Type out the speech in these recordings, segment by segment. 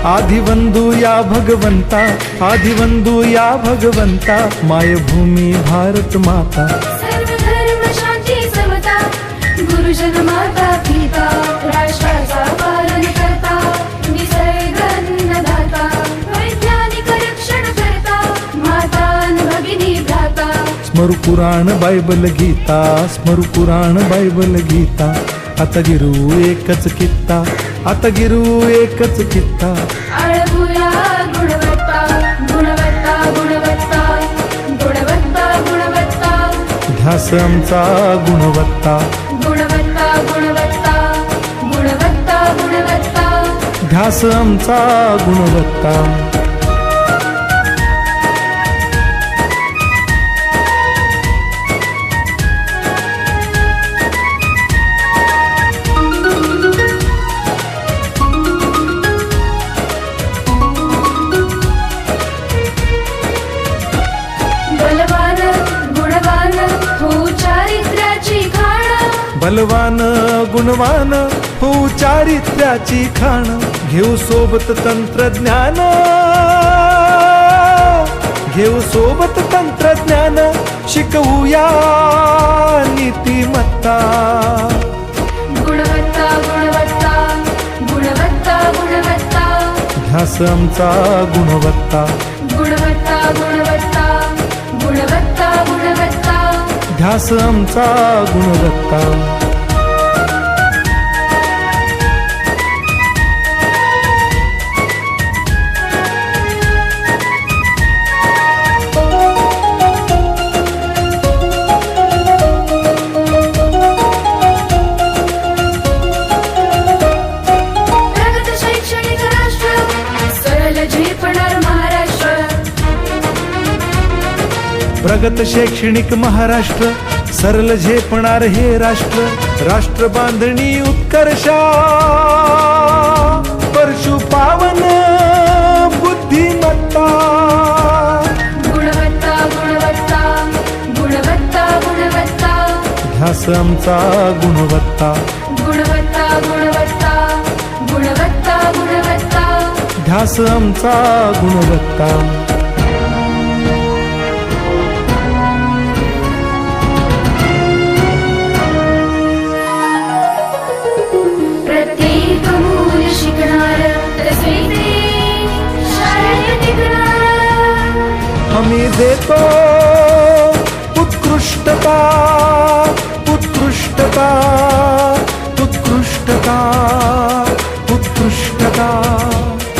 आदिवंदू या भगवंता, आदिवंदू या भगवंता, मायभूमी भारत माता, सर्व धर्म शांती समता, गुरुजन माता पिता, राष्ट्राचा पालन करता, निसर्ग अन्नदाता, वैज्ञानिक रक्षण करता, माता अन भगिनी भ्राता. स्मरू पुराण बायबल गीता, स्मरू पुराण बायबल गीता, आता गिरू एकच कित्ता, आता गिरू एकच कित्ता. आळवूया गुणवत्ता, गुणवत्ता, गुणवत्ता, गुणवत्ता, गुणवत्ता, ध्यास आमचा गुणवत्ता, गुणवत्ता, गुणवत्ता, गुणवत्ता, गुणवत्ता. ध्यास आमचा गुणवत्ता. बलवान गुणवान हो चारित्र्याची खाण, बलवान गुणवान हो चारित्र्याची खाण, घेऊ सोबत तंत्रज्ञान, घेऊ सोबत तंत्रज्ञान, शिकवूया नीतिमत्ता. गुणवत्ता, गुणवत्ता, गुणवत्ता, गुणवत्ता, ध्यास आमचा गुणवत्ता, गुणवत्ता, गुणवत्ता, गुणवत्ता, गुणवत्ता. ध्यास आमचा गुणवत्ता. प्रगत शैक्षणिक राष्ट्र, सरळ झेपणार महाराष्ट्र. प्रगत शैक्षणिक महाराष्ट्र, सरल झेपणार हे राष्ट्र, राष्ट्र बांधणी उत्कर्षा, परशु पावन बुद्धिमत्ता. गुणवत्ता, गुणवत्ता, गुणवत्ता, गुणवत्ता, ध्यास आमचा गुणवत्ता, गुणवत्ता, गुणवत्ता, गुणवत्ता, गुणवत्ता. ध्यास आमचा गुणवत्ता. प्रत्येक मूल शिकणार, तसे ते शाळेत टिकणार. आम्ही देतो उत्कृष्टता, उत्कृष्टता, उत्कृष्टता, उत्कृष्टता,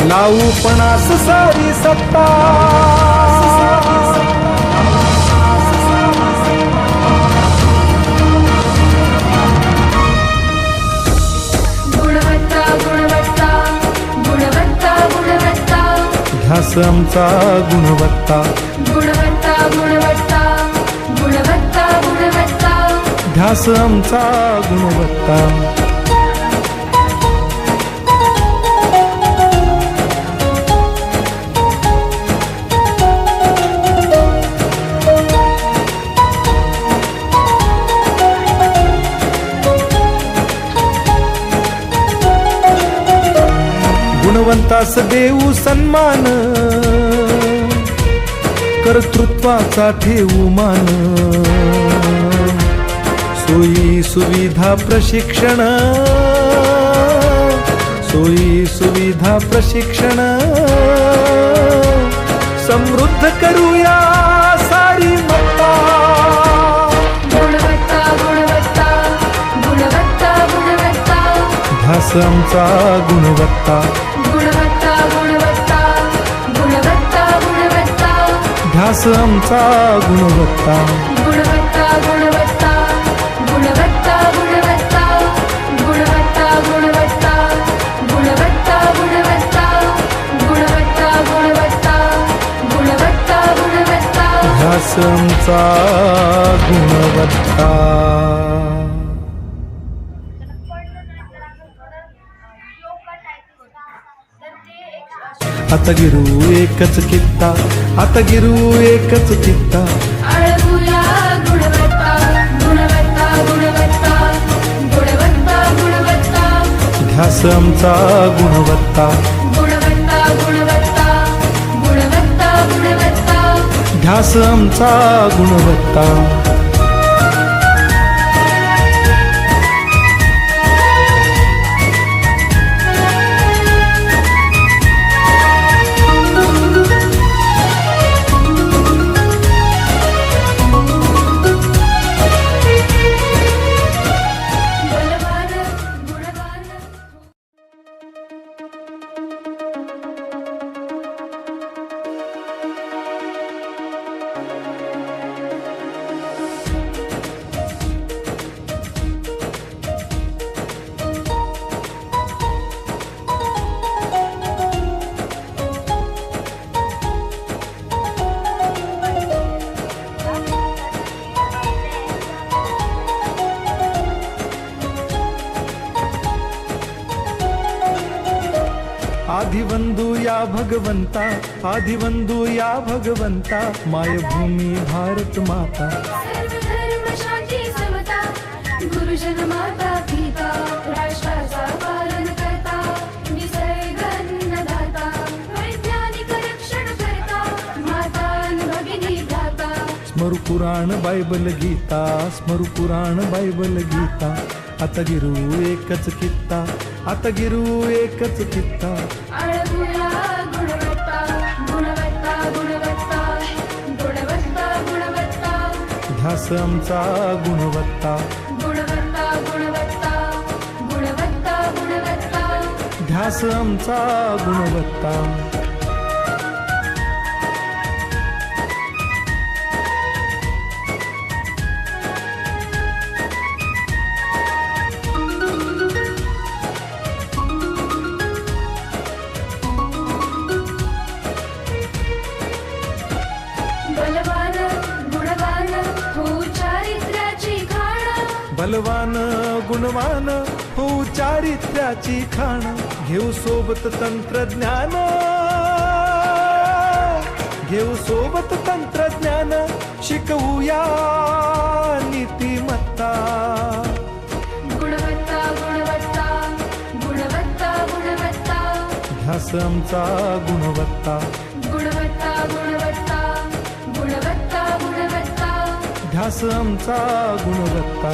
लावू पणास सारी सत्ता. गुणवत्ता, गुणवत्ता, गुणवत्ता, गुणवत्ता, ध्यास आमचा गुणवत्ता, गुणवत्ता, गुणवत्ता, गुणवत्ता, गुणवत्ता. ध्यास आमचा गुणवत्ता. गुणवंतास देऊ सन्मान, कर्तृत्वाचा ठेवू मान, सोयी सुविधा प्रशिक्षण, सोयी सुविधा प्रशिक्षण, समृद्ध करूया सारी मत्ता. गुणवत्ता, गुणवत्ता, गुणवत्ता, गुणवत्ता, ध्यास आमचा गुणवत्ता, गुणवत्ता, गुणवत्ता, गुणवत्ता, गुणवत्ता. ध्यास आमचा गुणवत्ता. गुणवत्ता, गुणवत्ता, गुणवत्ता, गुणवत्ता, गुणवत्ता, गुणवत्ता, गुणवत्ता, ध्यास आमचा गुणवत्ता. आता गिरू एकच कित्ता, आता गिरू एकच कित्ता. आळवूया गुणवत्ता गुणवत्ता गुणवत्ता गुणवत्ता गुणवत्ता. ध्यास आमचा गुणवत्ता, गुणवत्ता गुणवत्ता गुणवत्ता गुणवत्ता. ध्यास आमचा गुणवत्ता. बलवान गुणवान. आदिवंदू या भगवंता, आदिवंदू या भगवंता. मायभूमी भारत माता, सर्व धर्म शांती समता. गुरुजन माता पिता राष्ट्राचा पालन करता. निसर्ग अन्नदाता वैज्ञानिक रक्षण करता. माता अन भगिनी दाता. स्मरू पुराण बायबल गीता, स्मरू पुराण बायबल गीता. आता गिरू एकच कित्ता, आता गिरू एकच कित्ता. आळवूया गुणवत्ता गुणवत्ता गुणवत्ता गुणवत्ता गुणवत्ता. ध्यास आमचा गुणवत्ता, गुणवत्ता गुणवत्ता गुणवत्ता गुणवत्ता. ध्यास आमचा गुणवत्ता. बलवान गुणवान हो चारित्र्याची खाण. बलवान गुणवान हो चारित्र्याची खाण. घेऊ सोबत तंत्रज्ञान, घेऊ सोबत तंत्रज्ञान. शिकवूया नीतिमत्ता. गुणवत्ता गुणवत्ता गुणवत्ता गुणवत्ता. ध्यास आमचा गुणवत्ता, गुणवत्ता गुणवत्ता गुणवत्ता गुणवत्ता. ध्यास आमचा गुणवत्ता.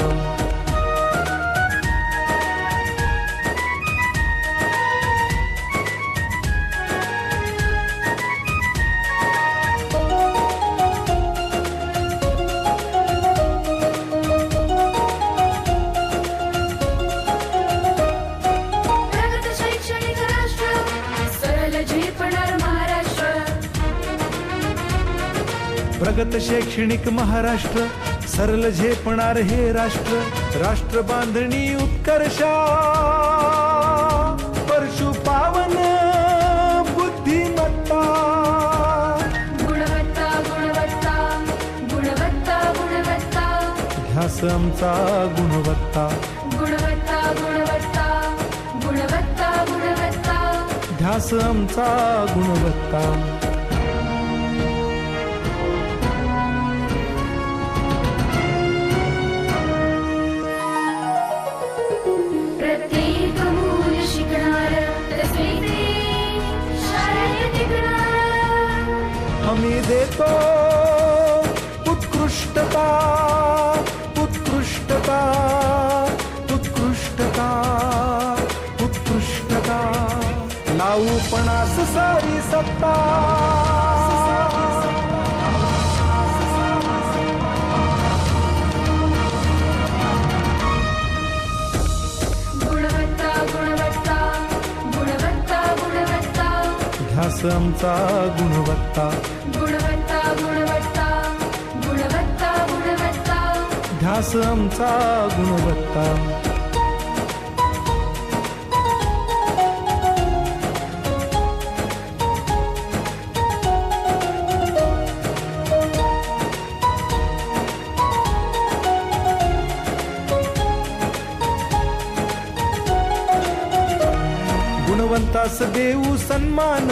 प्रगत शैक्षणिक राष्ट्र सरळ झेपणार महाराष्ट्र. प्रगत शैक्षणिक महाराष्ट्र, सरल झेपणार हे राष्ट्र. राष्ट्र बांधणी उत्कर्षा, परशु पावन बुद्धिमत्ता. गुणवत्ता गुणवत्ता गुणवत्ता गुणवत्ता. ध्यास आमचा गुणवत्ता, गुणवत्ता गुणवत्ता गुणवत्ता गुणवत्ता. ध्यास आमचा गुणवत्ता. प्रत्येक मूल शिकणार तसे ते शाळेत टिकणार. हमी देतो उत्कृष्टता, उत्कृष्टता, उत्कृष्टता, उत्कृष्टता. लावू पणास सारी सत्ता. गुणवत्ता गुणवत्ता गुणवत्ता गुणवत्ता. ध्यास आमचा गुणवत्ता, गुणवत्ता गुणवत्ता गुणवत्ता गुणवत्ता. ध्यास आमचा गुणवत्ता. विश्वास देऊ सन्मान